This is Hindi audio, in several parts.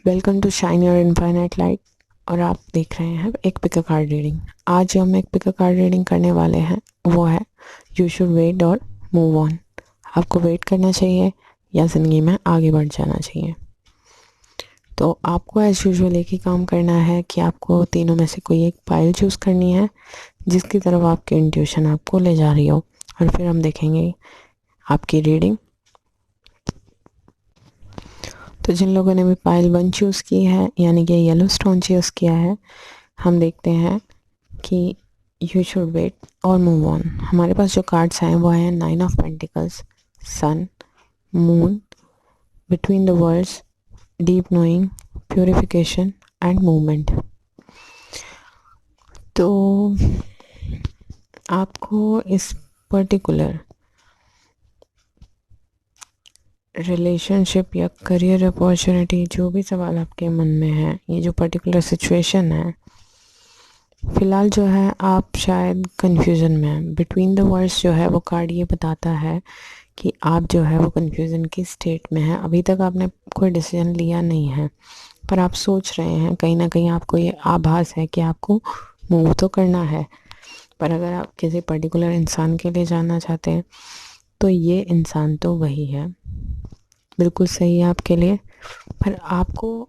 Welcome to shine your infinite light. और आप देख रहे हैं एक पिका कार्ड रीडिंग। आज जो हम एक पिका कार्ड रीडिंग करने वाले हैं वो है यू शुड वेट और मूव ऑन। आपको वेट करना चाहिए या ज़िंदगी में आगे बढ़ जाना चाहिए। तो आपको एज यूजुअल एक ही काम करना है कि आपको तीनों में से कोई एक पाइल चूज़ करनी है जिसकी तरफ आपकी इंट्यूशन आपको ले जा रही हो, और फिर हम देखेंगे आपकी रीडिंग। तो जिन लोगों ने भी पाइल 1 चूज़ की है यानी कि येलो स्टोन चूज़ किया है, हम देखते हैं कि यू शुड वेट और मूव ऑन। हमारे पास जो कार्ड्स हैं वो हैं 9 of pentacles, sun, moon, between the worlds, deep knowing, purification and movement. तो आपको इस पर्टिकुलर रिलेशनशिप या करियर अपॉर्चुनिटी, जो भी सवाल आपके मन में है, ये जो पर्टिकुलर सिचुएशन है, फ़िलहाल जो है आप शायद कन्फ्यूज़न में हैं। बिटवीन द वर्ड्स जो है वो कार्ड ये बताता है कि आप जो है वो कन्फ्यूज़न की स्टेट में हैं। अभी तक आपने कोई डिसीजन लिया नहीं है, पर आप सोच रहे हैं, कहीं ना कहीं आपको ये आभास है कि आपको मूव तो करना है। पर अगर आप किसी पर्टिकुलर इंसान के लिए जानना चाहते हैं तो ये इंसान तो वही है, बिल्कुल सही है आपके लिए। पर आपको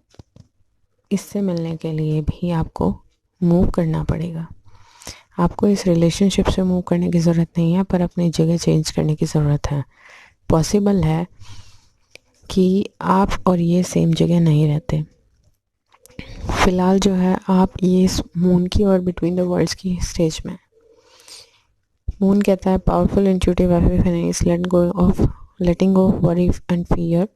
इससे मिलने के लिए भी आपको मूव करना पड़ेगा। आपको इस रिलेशनशिप से मूव करने की ज़रूरत नहीं है, पर अपनी जगह चेंज करने की ज़रूरत है। पॉसिबल है कि आप और ये सेम जगह नहीं रहते। फ़िलहाल जो है आप ये इस मून की और बिटवीन द वर्ल्ड्स की स्टेज में। मून कहता है powerful intuitive epiphanies, letting go worry and fear,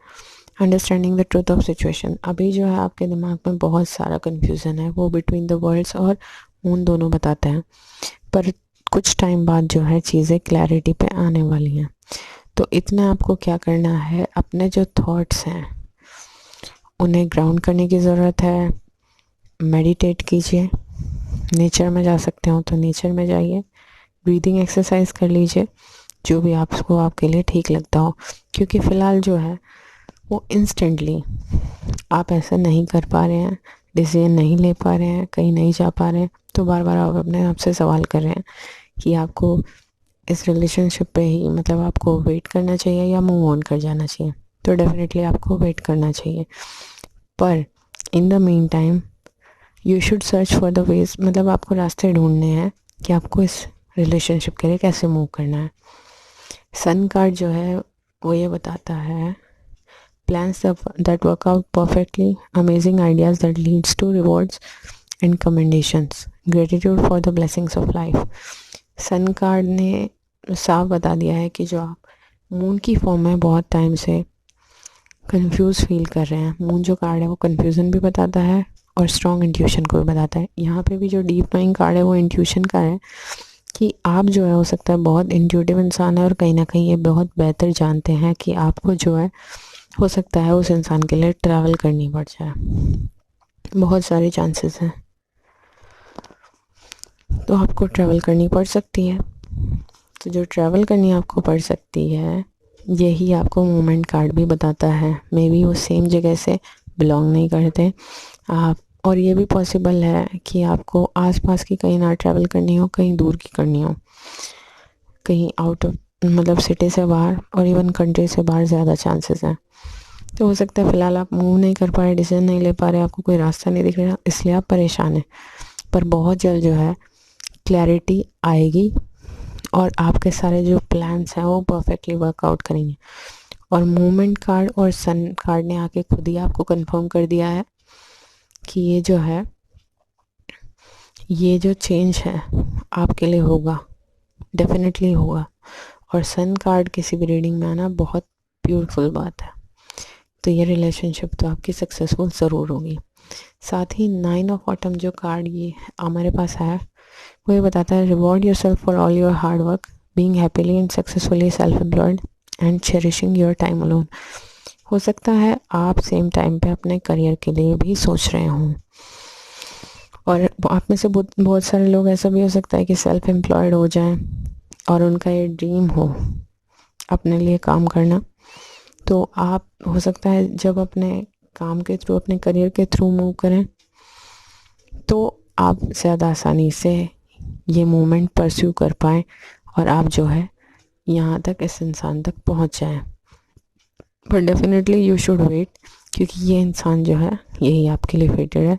understanding the truth of situation. अभी जो है आपके दिमाग में बहुत सारा कन्फ्यूज़न है, वो बिटवीन द वर्ल्ड्स और मून दोनों बताते हैं। पर कुछ टाइम बाद जो है चीज़ें क्लैरिटी पे आने वाली हैं। तो इतना आपको क्या करना है, अपने जो थॉट्स हैं उन्हें ग्राउंड करने की ज़रूरत है। मेडिटेट कीजिए, नेचर में जा सकते हो तो नेचर में जाइए, ब्रीदिंग एक्सरसाइज कर लीजिए, जो भी आपको आपके लिए ठीक लगता हो। क्योंकि फ़िलहाल जो है वो इंस्टेंटली आप ऐसा नहीं कर पा रहे हैं, डिसीजन नहीं ले पा रहे हैं, कहीं नहीं जा पा रहे हैं, तो बार बार आप अपने आप से सवाल कर रहे हैं कि आपको इस रिलेशनशिप पे ही, मतलब आपको वेट करना चाहिए या मूव ऑन कर जाना चाहिए। तो डेफिनेटली आपको वेट करना चाहिए, पर in the mean time you should search for the ways, मतलब आपको रास्ते ढूंढने हैं कि आपको इस रिलेशनशिप के लिए कैसे मूव करना है। सन कार्ड जो है वो ये बताता है plans that work out perfectly, amazing ideas that leads to rewards and commendations, gratitude for the blessings of life। Sun card ने साफ बता दिया है कि जो आप मून की फॉर्म में बहुत टाइम से कंफ्यूज फील कर रहे हैं, मून जो कार्ड है वो कंफ्यूजन भी बताता है और स्ट्रॉन्ग इंट्यूशन को भी बताता है। यहाँ पे भी जो डीप नोइंग कार्ड है वो इंट्यूशन का है कि आप जो है हो सकता है बहुत इंट्यूटिव इंसान है और कहीं ना कहीं ये बहुत बेहतर जानते हैं कि आपको जो है हो सकता है उस इंसान के लिए ट्रैवल करनी पड़ जाए। बहुत सारे चांसेस हैं, तो आपको ट्रैवल करनी पड़ सकती है। तो जो ट्रैवल करनी आपको पड़ सकती है, यही आपको मोमेंट कार्ड भी बताता है। मे बी वो सेम जगह से बिलोंग नहीं करते आप, और ये भी पॉसिबल है कि आपको आसपास की कहीं ना ट्रैवल करनी हो, कहीं दूर की करनी हो, कहीं आउट ऑफ, मतलब सिटी से बाहर और इवन कंट्री से बाहर ज़्यादा चांसेस हैं। तो हो सकता है फ़िलहाल आप मूव नहीं कर पा रहे, डिसीजन नहीं ले पा रहे, आपको कोई रास्ता नहीं दिख रहा, इसलिए आप परेशान हैं। पर बहुत जल्द जो है क्लैरिटी आएगी और आपके सारे जो प्लान्स हैं वो परफेक्टली वर्कआउट करेंगे। और मूवमेंट कार्ड और सन कार्ड ने आके खुद ही आपको कंफर्म कर दिया है कि ये जो है, ये जो चेंज है आपके लिए होगा, डेफिनेटली होगा। और सन कार्ड किसी भी रीडिंग में आना बहुत ब्यूटीफुल बात है। तो ये रिलेशनशिप तो आपकी सक्सेसफुल ज़रूर होगी। साथ ही 9 ऑफ ऑटम जो कार्ड ये हमारे पास है वो ये बताता है reward your self for all your hard work, being happily and successfully self employed and cherishing your time alone. हो सकता है आप सेम टाइम पे अपने करियर के लिए भी सोच रहे हों, और आप में से बहुत सारे लोग, ऐसा भी हो सकता है कि सेल्फ एम्प्लॉयड हो जाएं और उनका ये ड्रीम हो अपने लिए काम करना। तो आप हो सकता है जब अपने काम के थ्रू, अपने करियर के थ्रू मूव करें तो आप ज़्यादा आसानी से ये मूवमेंट परस्यू कर पाएँ और आप जो है यहाँ तक, इस इंसान तक पहुँच जाएं। पर डेफिनेटली यू शुड वेट, क्योंकि ये इंसान जो है यही आपके लिए फेटेड है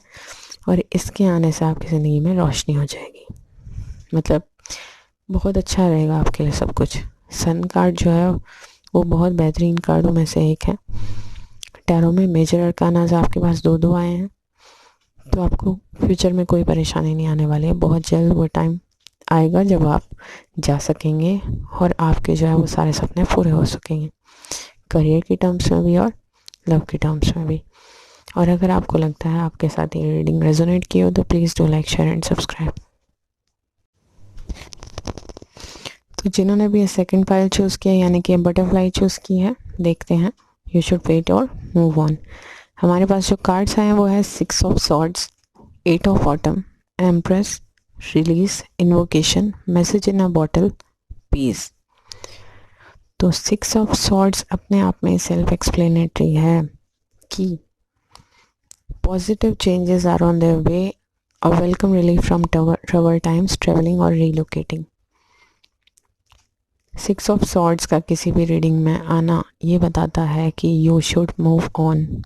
और इसके आने से आपकी ज़िंदगी में रोशनी हो जाएगी। मतलब बहुत अच्छा रहेगा आपके लिए सब कुछ। सन कार्ड जो है वो बहुत बेहतरीन कार्डों में से एक है। टैरो में मेजर अरकानाज आपके पास दो आए हैं, तो आपको फ्यूचर में कोई परेशानी नहीं आने वाली है। बहुत जल्द वो टाइम आएगा जब आप जा सकेंगे और आपके जो है वो सारे सपने पूरे हो सकेंगे, करियर की टर्म्स में भी और लव की टर्म्स में भी। और अगर आपको लगता है आपके साथ ये रीडिंग रेजोनेट की हो तो please do like, share and subscribe. तो जिन्होंने भी ये सेकंड पाइल चूज़ किया यानी कि बटरफ्लाई चूज़ की है, देखते हैं, यू शुड वेट और मूव ऑन। हमारे पास जो कार्ड्स आए हैं वो है 6 of swords, 8 of autumn, empress, release, invocation, message in a bottle, peace. तो 6 ऑफ सॉर्ड्स अपने आप में सेल्फ एक्सप्लेनेटरी है कि positive changes are on their way, a welcome relief from trouble times, travelling और रीलोकेटिंग। 6 ऑफ सॉर्ड्स का किसी भी रीडिंग में आना ये बताता है कि यू शुड मूव ऑन,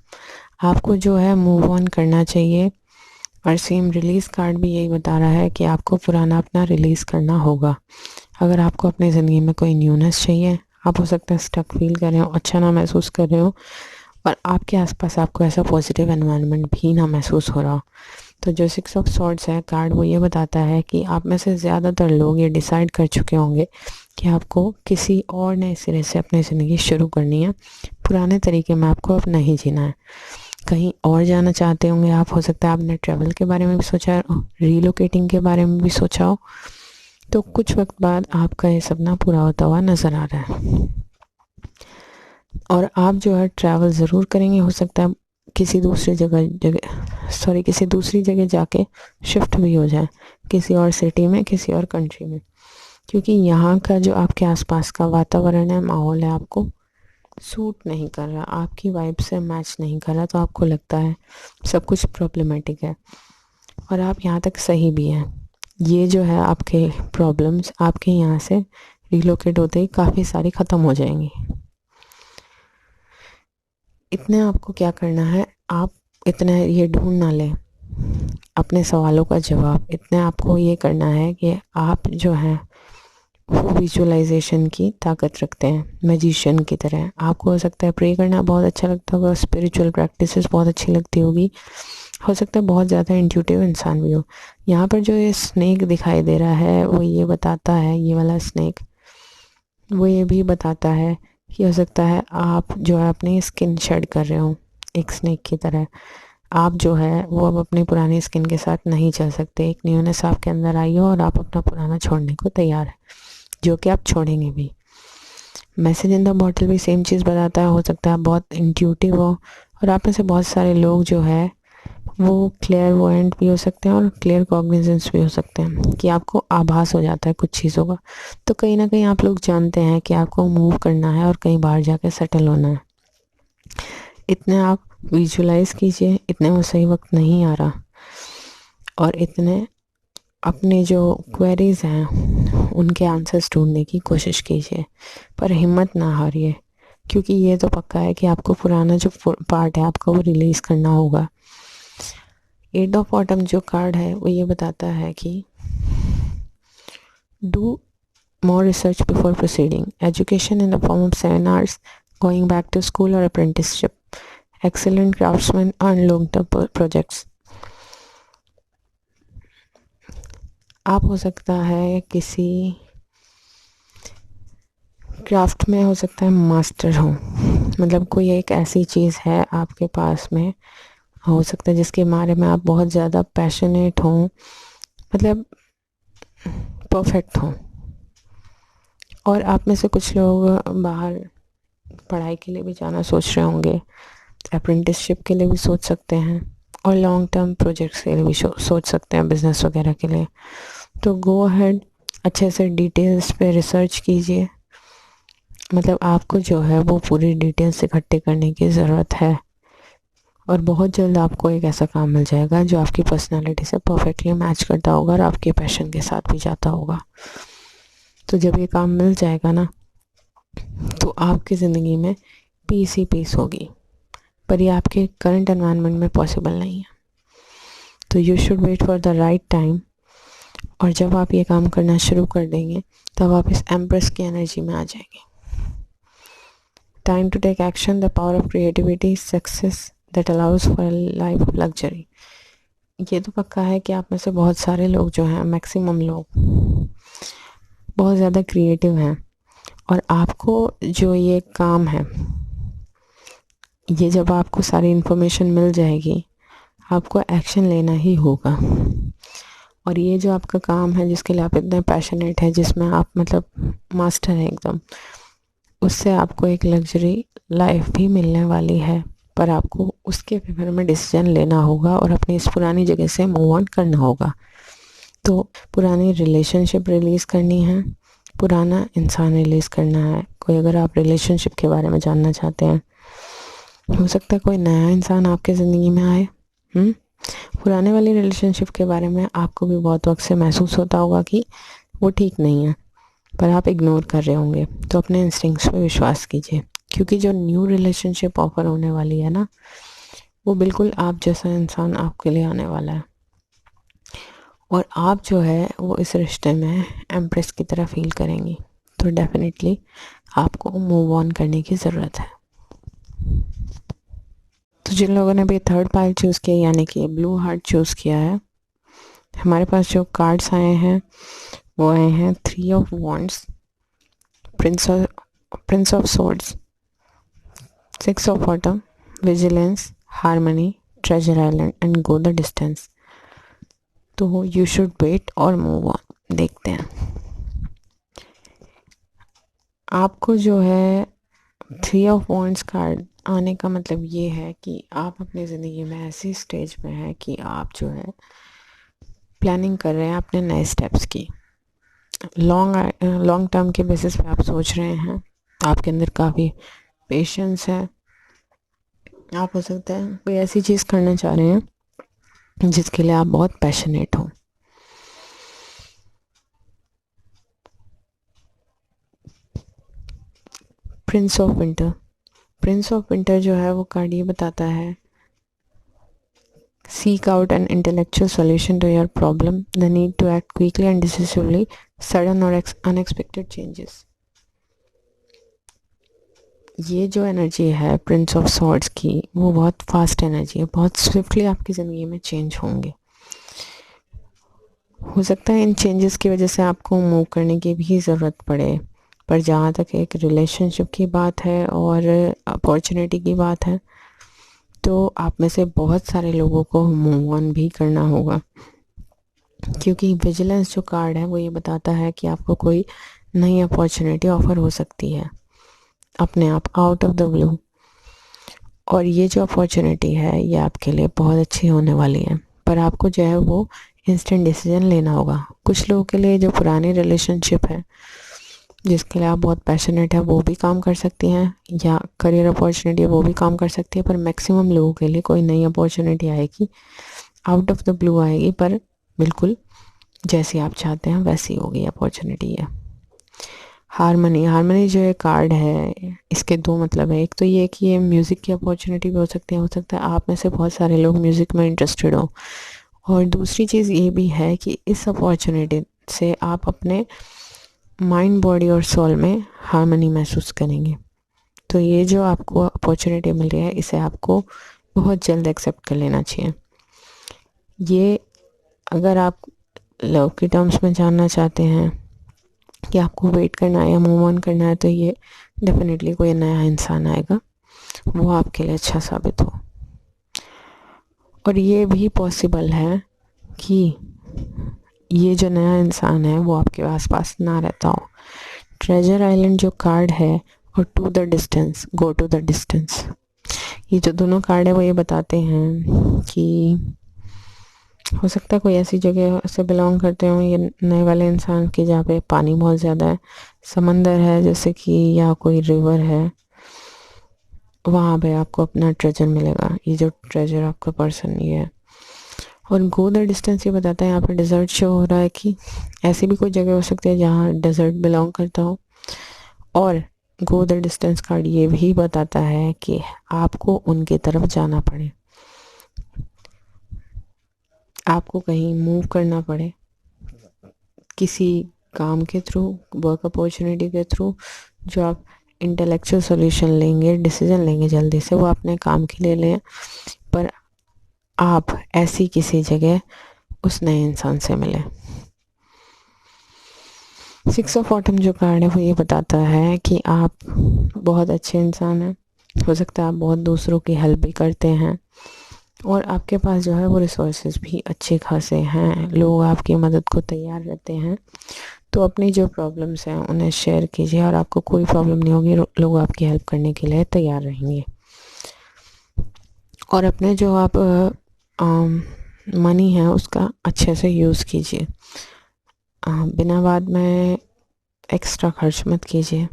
आपको जो है मूव ऑन करना चाहिए। और सेम रिलीज़ कार्ड भी यही बता रहा है कि आपको पुराना अपना रिलीज़ करना होगा। अगर आपको अपनी ज़िंदगी में कोई न्यूनेस चाहिए, आप हो सकता है स्टक फील कर रहे हो, अच्छा ना महसूस कर रहे हो और आपके आसपास आपको ऐसा पॉजिटिव एनवायरनमेंट भी ना महसूस हो रहा, तो जो 6 ऑफ सॉर्ड्स है कार्ड वो ये बताता है कि आप में से ज़्यादातर लोग ये डिसाइड कर चुके होंगे कि आपको किसी और नए सिरे से अपनी ज़िंदगी शुरू करनी है, पुराने तरीके में आपको अब नहीं जीना है, कहीं और जाना चाहते होंगे आप। हो सकता है आपने ट्रैवल के बारे में भी सोचा है, रीलोकेटिंग के बारे में भी सोचा हो, तो कुछ वक्त बाद आपका ये सपना पूरा होता हुआ नज़र आ रहा है और आप जो है ट्रैवल ज़रूर करेंगे। हो सकता है किसी दूसरी जगह जाके शिफ्ट भी हो जाए, किसी और सिटी में, किसी और कंट्री में, क्योंकि यहाँ का जो आपके आसपास का वातावरण है, माहौल है, आपको सूट नहीं कर रहा, आपकी वाइब से मैच नहीं कर रहा, तो आपको लगता है सब कुछ प्रॉब्लमेटिक है और आप यहाँ तक सही भी हैं। ये जो है आपके प्रॉब्लम्स आपके यहाँ से रिलोकेट होते ही काफ़ी सारी ख़त्म हो जाएंगी। इतने आपको क्या करना है, आप इतना ये ढूंढ ना लें अपने सवालों का जवाब, इतने आपको ये करना है कि आप जो है वो विजुअलाइजेशन की ताकत रखते हैं, मैजिशियन की तरह। आपको हो सकता है प्रे करना बहुत अच्छा लगता होगा, स्पिरिचुअल प्रैक्टिसेस बहुत अच्छी लगती होगी, हो सकता है बहुत ज़्यादा इंट्यूटिव इंसान भी हो। यहाँ पर जो ये स्नेक दिखाई दे रहा है वो ये बताता है, ये वाला स्नेक वो ये भी बताता है कि हो सकता है आप जो है अपनी स्किन शेड कर रहे हो एक स्नेक की तरह। आप जो है वो अब अपनी पुरानी स्किन के साथ नहीं चल सकते, एक न्यूनेस आपके अंदर आई हो और आप अपना पुराना छोड़ने को तैयार है, जो कि आप छोड़ेंगे भी। मैसेज इन द बॉटल भी सेम चीज़ बताता है, हो सकता है आप बहुत इंट्यूटिव हो और आप में से बहुत सारे लोग जो है वो क्लेयरवॉयंट भी हो सकते हैं और क्लियर कॉग्निजेंस भी हो सकते हैं कि आपको आभास हो जाता है कुछ चीज़ों का। तो कहीं ना कहीं आप लोग जानते हैं कि आपको मूव करना है और कहीं बाहर जाकर सेटल होना है। इतने आप विजुलाइज कीजिए, इतने वो सही वक्त नहीं आ रहा और इतने अपने जो क्वेरीज हैं उनके आंसर्स ढूंढने की कोशिश कीजिए, पर हिम्मत ना हारिए, क्योंकि ये तो पक्का है कि आपको पुराना जो पार्ट है आपका वो रिलीज़ करना होगा। 8 ऑफ ऑटम जो कार्ड है वो ये बताता है कि do more research before proceeding, education in the form of seminars, going back to school or apprenticeship, excellent craftsmen and long-term projects। आप हो सकता है किसी क्राफ्ट में हो सकता है मास्टर हो, मतलब कोई एक ऐसी चीज़ है आपके पास में, हो सकता है जिसके बारे में आप बहुत ज़्यादा पैशनेट हों, मतलब परफेक्ट हों। और आप में से कुछ लोग बाहर पढ़ाई के लिए भी जाना सोच रहे होंगे, अप्रेंटिसशिप के लिए भी सोच सकते हैं और लॉन्ग टर्म प्रोजेक्ट्स के लिए भी सोच सकते हैं, बिजनेस वगैरह के लिए। तो गो अहेड, अच्छे से डिटेल्स पे रिसर्च कीजिए, मतलब आपको जो है वो पूरी डिटेल्स इकट्ठे करने की ज़रूरत है और बहुत जल्द आपको एक ऐसा काम मिल जाएगा जो आपकी पर्सनालिटी से परफेक्टली मैच करता होगा और आपके पैशन के साथ भी जाता होगा। तो जब ये काम मिल जाएगा ना, तो आपकी ज़िंदगी में पीस ही पीस होगी, पर ये आपके करंट एनवायरनमेंट में पॉसिबल नहीं है। तो you should wait for the right time, और जब आप ये काम करना शुरू कर देंगे तब आप इस एम्प्रेस की एनर्जी में आ जाएंगे। Time to take action, the power of creativity, success that allows for life of luxury. ये तो पक्का है कि आप में से बहुत सारे लोग जो हैं, मैक्सिमम लोग बहुत ज़्यादा क्रिएटिव हैं, और आपको जो ये काम है, ये जब आपको सारी इन्फॉर्मेशन मिल जाएगी, आपको एक्शन लेना ही होगा। और ये जो आपका काम है जिसके लिए आप इतने पैशनेट हैं, जिसमें आप मतलब मास्टर हैं एकदम, उससे आपको एक लग्जरी लाइफ भी मिलने वाली है, पर आपको उसके फेवर में डिसीजन लेना होगा और अपनी इस पुरानी जगह से मूव ऑन करना होगा। तो पुरानी रिलेशनशिप रिलीज़ करनी है, पुराना इंसान रिलीज़ करना है। कोई अगर आप रिलेशनशिप के बारे में जानना चाहते हैं, हो सकता है कोई नया इंसान आपके ज़िंदगी में आए। पुराने वाली रिलेशनशिप के बारे में आपको भी बहुत वक्त से महसूस होता होगा कि वो ठीक नहीं है, पर आप इग्नोर कर रहे होंगे। तो अपने इंस्टिंक्ट्स पे विश्वास कीजिए, क्योंकि जो न्यू रिलेशनशिप ऑफर होने वाली है ना, वो बिल्कुल आप जैसा इंसान आपके लिए आने वाला है, और आप जो है वो इस रिश्ते में एम्प्रेस की तरह फील करेंगी। तो डेफिनेटली आपको मूव ऑन करने की ज़रूरत है। तो जिन लोगों ने भी थर्ड पाइल चूज़ किया, यानी कि ब्लू हार्ट चूज़ किया है, हमारे पास जो कार्ड्स आए हैं वो आए हैं 3 of wands, Prince of swords, 6 of autumn, vigilance, harmony, treasure island and go the distance. तो यू शुड वेट और मूव ऑन। देखते हैं आपको जो है 3 ऑफ वॉन्ड्स कार्ड आने का मतलब ये है कि आप अपनी ज़िंदगी में ऐसी स्टेज में हैं कि आप जो है प्लानिंग कर रहे हैं अपने नए स्टेप्स की। लॉन्ग टर्म के बेसिस पे आप सोच रहे हैं, आपके अंदर काफ़ी पेशेंस है। आप हो सकता है कोई ऐसी चीज़ करना चाह रहे हैं जिसके लिए आप बहुत पैशनेट हो। Prince of winter, Prince of winter जो है वो कार्ड ये बताता है, seek out an intellectual solution to your problem, the need to act quickly and decisively, sudden or unexpected changes। ये जो एनर्जी है प्रिंस ऑफ सॉर्ड्स की, वो बहुत फास्ट एनर्जी है, बहुत स्विफ्टली आपकी ज़िंदगी में चेंज होंगे। हो सकता है इन चेंजेस की वजह से आपको मूव करने की भी ज़रूरत पड़े, पर जहाँ तक एक रिलेशनशिप की बात है और अपॉर्चुनिटी की बात है, तो आप में से बहुत सारे लोगों को मूव ऑन भी करना होगा, क्योंकि विजिलेंस जो कार्ड है वो ये बताता है कि आपको कोई नई अपॉर्चुनिटी ऑफर हो सकती है अपने आप, आउट ऑफ द ब्लू। और ये जो अपॉर्चुनिटी है ये आपके लिए बहुत अच्छी होने वाली है, पर आपको जो है वो इंस्टेंट डिसीजन लेना होगा। कुछ लोगों के लिए जो पुरानी रिलेशनशिप है जिसके लिए आप बहुत पैशनेट है, वो भी काम कर सकती हैं, या करियर अपॉर्चुनिटी वो भी काम कर सकती है, पर मैक्सिमम लोगों के लिए कोई नई अपॉर्चुनिटी आएगी, आउट ऑफ द ब्लू आएगी, पर बिल्कुल जैसी आप चाहते हैं वैसी होगी अपॉर्चुनिटी है। हारमनी, हारमनी जो है कार्ड है, इसके दो मतलब है। एक तो ये कि ये म्यूज़िक की अपॉर्चुनिटी भी हो सकता है आप में से बहुत सारे लोग म्यूज़िक में इंटरेस्टेड हो, और दूसरी चीज़ ये भी है कि इस अपॉर्चुनिटी से आप अपने माइंड, बॉडी और सोल में हार्मनी महसूस करेंगे। तो ये जो आपको अपॉर्चुनिटी मिल रही है, इसे आपको बहुत जल्द एक्सेप्ट कर लेना चाहिए। ये अगर आप लव के टर्म्स में जानना चाहते हैं कि आपको वेट करना है या मूव ऑन करना है, तो ये डेफिनेटली कोई नया इंसान आएगा, वो आपके लिए अच्छा साबित हो। और ये भी पॉसिबल है कि ये जो नया इंसान है वो आपके आसपास ना रहता हो। ट्रेजर आइलैंड जो कार्ड है, और to the distance, go to the distance, ये जो दोनों कार्ड है वो ये बताते हैं कि हो सकता है कोई ऐसी जगह से बिलोंग करते हो ये नए वाले इंसान की जहाँ पे पानी बहुत ज़्यादा है, समंदर है जैसे कि, या कोई रिवर है, वहाँ पे आपको अपना ट्रेजर मिलेगा। ये जो ट्रेजर आपका पर्सन ये है। और गो द डिस्टेंस ये बताता है, यहाँ पे डेजर्ट शो हो रहा है कि ऐसी भी कोई जगह हो सकती है जहाँ डेजर्ट बिलोंग करता हो। और गो द डिस्टेंस कार्ड ये भी बताता है कि आपको उनकी तरफ जाना पड़े, आपको कहीं मूव करना पड़े किसी काम के थ्रू, वर्क अपॉर्चुनिटी के थ्रू, जो आप इंटेलेक्चुअल सोल्यूशन लेंगे, डिसीजन लेंगे जल्दी से, वो अपने काम के लिए लें, पर आप ऐसी किसी जगह उस नए इंसान से मिले। 6 ऑफ ऑटम जो कार्ड है वो ये बताता है कि आप बहुत अच्छे इंसान हैं। हो सकता है आप बहुत दूसरों की हेल्प भी करते हैं और आपके पास जो है वो रिसोर्सेज भी अच्छे खासे हैं, लोग आपकी मदद को तैयार रहते हैं। तो अपनी जो प्रॉब्लम्स हैं उन्हें शेयर कीजिए और आपको कोई प्रॉब्लम नहीं होगी, लोग आपकी हेल्प करने के लिए तैयार रहेंगे। और अपने जो आप मनी है उसका अच्छे से यूज़ कीजिए, बिना बाद में एक्स्ट्रा खर्च मत कीजिए।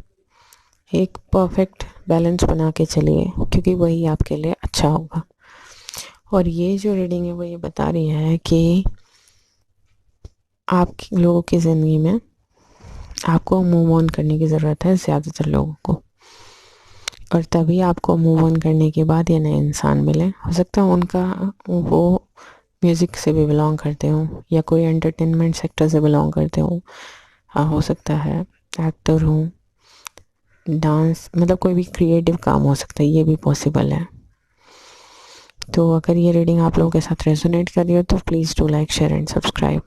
एक परफेक्ट बैलेंस बना के चलिए क्योंकि वही आपके लिए अच्छा होगा। और ये जो रीडिंग है वो ये बता रही है कि आप लोगों की ज़िंदगी में आपको मूव ऑन करने की ज़रूरत है, ज़्यादातर लोगों को। और तभी आपको मूव ऑन करने के बाद ये नए इंसान मिले। हो सकता है उनका वो म्यूज़िक से भी बिलोंग करते हों या कोई एंटरटेनमेंट सेक्टर से बिलोंग करते हों। हाँ, हो सकता है एक्टर हों, डांस, मतलब कोई भी क्रिएटिव काम हो सकता है, ये भी पॉसिबल है। तो अगर ये रीडिंग आप लोगों के साथ रेजोनेट कर रही हो तो please do like, share and subscribe.